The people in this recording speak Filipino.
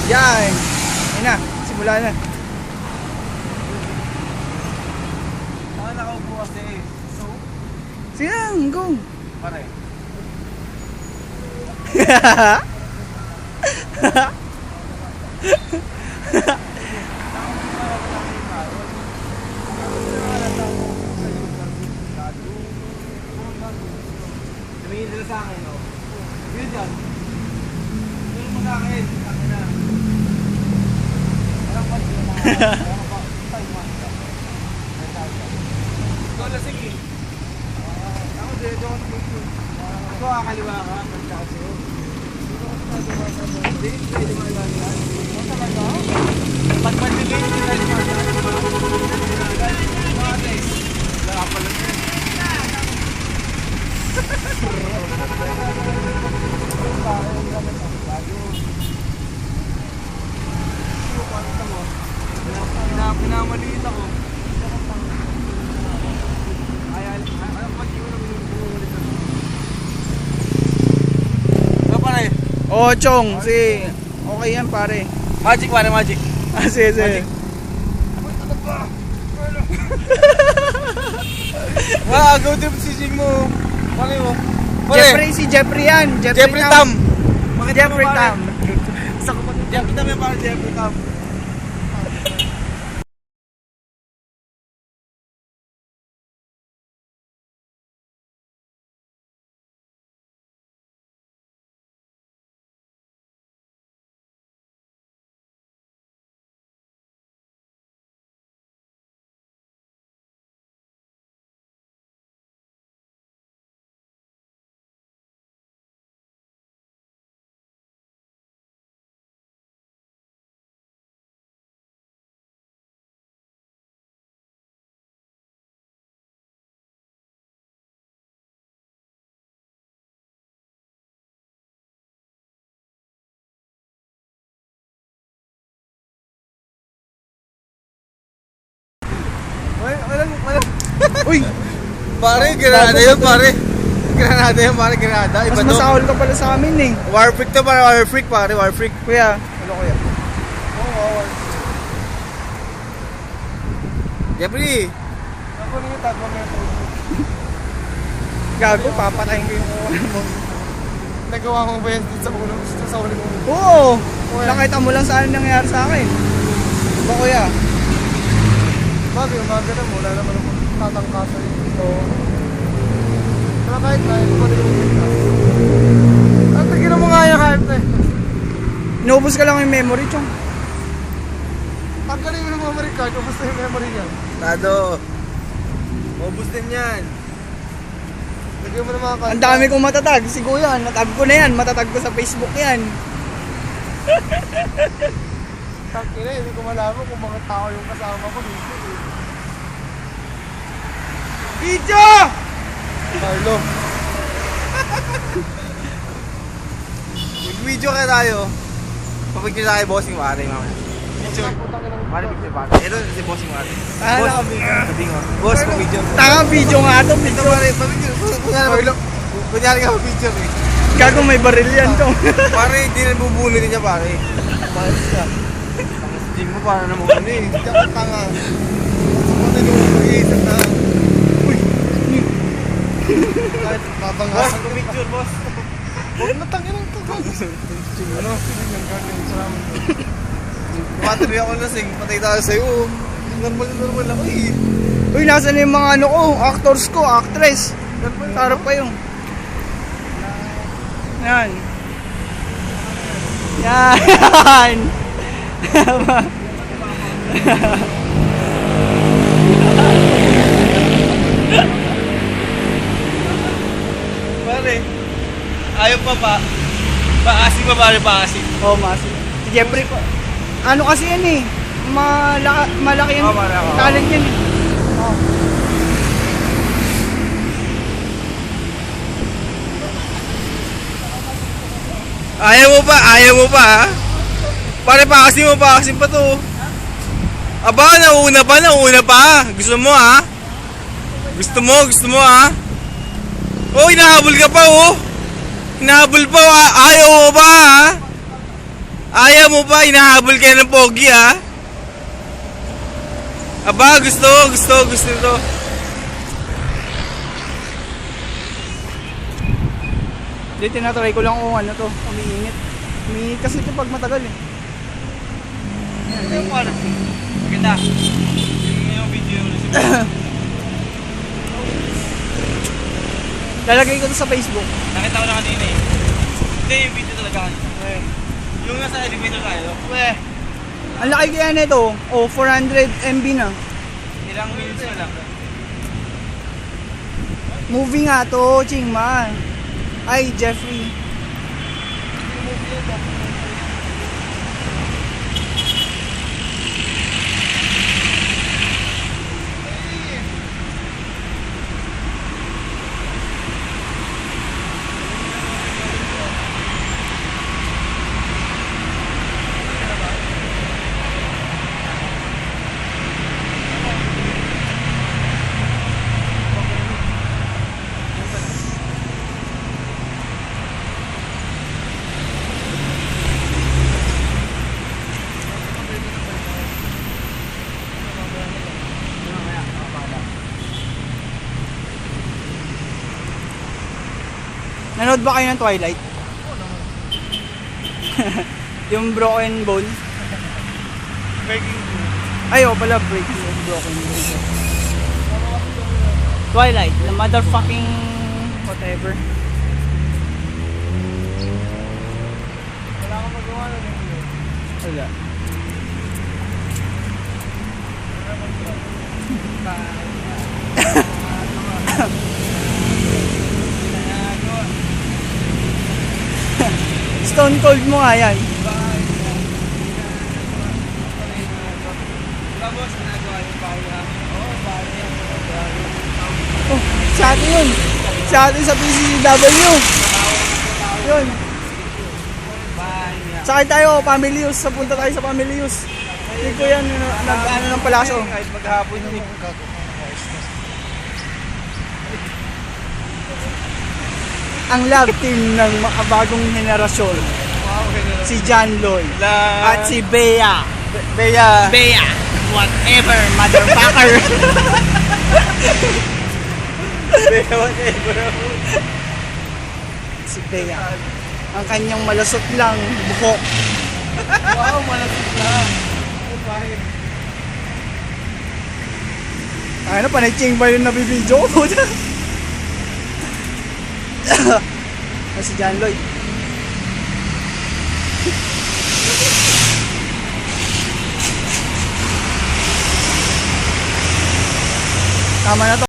Yan. Ayun na. Simula na. Nakaupo kasi. So, Sige lang, go. pare. Tumingin sila sa akin, no? Yun dyan. Tumingin mo sa akin. Akin na. Parang pag yun na. Parang pag tayo mo. Ikaw na sige. Ako, diretso ko na dito. Ako, kaliwa ka. Pagka kasi yun. Hindi, pwede mo iwan yan. Ano talaga? Pag magbigay nyo tayo sa mga guys. Wala ka pala siya. Pinamaliit ako. Ayaw mag-iwan ang minulit ako. Ito pare. Oh, Chong. Si. Okay yan, pare. Magic pare, magic. Ah, sige, sige. Wala, go trip sisig mo. Pare mo. Jeffrey, si Jeffrey yan. Jeffrey Tam. Jeffrey Tam. Jeffrey Tam yan pare, Jeffrey Tam. Walang. Uy, Pare, granada yun pare. Granada yun pare, granada. mas Iba to. masahol ka pala sa amin eh. War freak to pare, war freak pare, war freak. Kuya, ano kuya? Oo. Jeffrey. Ako na yung tagpo mo ito. Gago, papatayin ko yung ano mo. Nagawa mo ba yan dito sa ulo? Dito sa ulo mo? Oo, Kuya. nakita mo lang saan nangyari sa akin. Diba kuya? Bagay, umaga na mo. Wala naman ako tatangkasa yun. Oo. Pero kahit na, ito pa rin yung kita. Ang tignan mo nga yung hype na eh. Inubos ka lang yung memory, Chong. Tanggalin mo yung memory card, ubus na yung memory niya. Tado. Ubus din yan. Lagyan mo na mga kanta. Ang dami kong matatag. Si kuya, natag ko na yan. Matatag ko sa Facebook yan. Tangkina, hindi ko malaman kung mga tao yung kasama ko dito eh. Video! Carlo. Mag-video ka tayo. Papagpili tayo bossing pare, mamaya. Picture. Pare, picture pare. Ito si bossing pare. Ano ka, Sabi ko. Boss, pag-video. Tanga video nga ito. Ito Video. pare, pag-video. Kunyari ka pag-picture eh. Gago, may baril yan, Chong. Pare, hindi na bubulo din niya pare. Pares ka. Sting mo para naman ano eh. Hindi ka tanga. Pati nung mag-iisip na. Uy! Kahit babangasan ko picture, boss. Huwag na tangin ang tagal. Ano? Salamat. Tumatari ako lasing. Patay tayo sa'yo. Normal ako eh. Uy, nasan yung mga ano ko, actors ko, actress. Sarap pa yung. Yan. Yan. Pare, ayaw pa ba? Paasing ba pare, paasing? Oh, masi. Si Jeffrey pa. Ano kasi yan eh. Malaki yan. Oh, malaki. Talent yan. Oh. Ayaw mo pa ha? Pare, paasing pa to. Aba, nauna pa. Gusto mo ha? Gusto mo ha? Oh, hinahabol ka pa oh. Hinahabol pa, ayaw mo ba ha? Ayaw mo ba? Hinahabol kayo ng pogi, ha? Aba, gusto nito. Hindi, tinatry ko lang kung ano to, umiinit. Umiinit kasi ito pag matagal eh. Ito yung quality. Maganda. Yung video yung Lalagay ko to sa Facebook. Nakita ko na kanina eh. Hindi, yung video talaga kanina. Yung nasa elevator tayo. Ang laki kaya nito, 400 MB na. Ilang minutes na lang. Movie nga to, Ching man. Ay, Jeffrey. Nanood ba kayo ng Twilight? Oo naman. Yung Broken Bone? Breaking news. Ay, pala, Breaking Bone, Broken Bone. Twilight, the motherfucking whatever. Wala kang magawa na rin. Wala. Stone Cold mo nga yan. Tapos, ginagawa yung bahay namin. Oo, bahay yan. Oh, sa atin yun. Sa atin sa PCW. Yun. Bahay niya. Sakay tayo, Family Use. Punta tayo sa Family Use. Hindi ko yan, nag-ano ng palasyo. Kahit maghapon yun. Ang love team ng makabagong henerasyon. Wow, okay. Si John Lloyd. At si Bea. Bea. Bea. Whatever, motherfucker. Bea, whatever. Si Bea. Ang kanyang malasot lang buhok. Wow, malapit na. Ano, panay-ching ba yung nabibidyo ko? Si John Lloyd. Tama na to.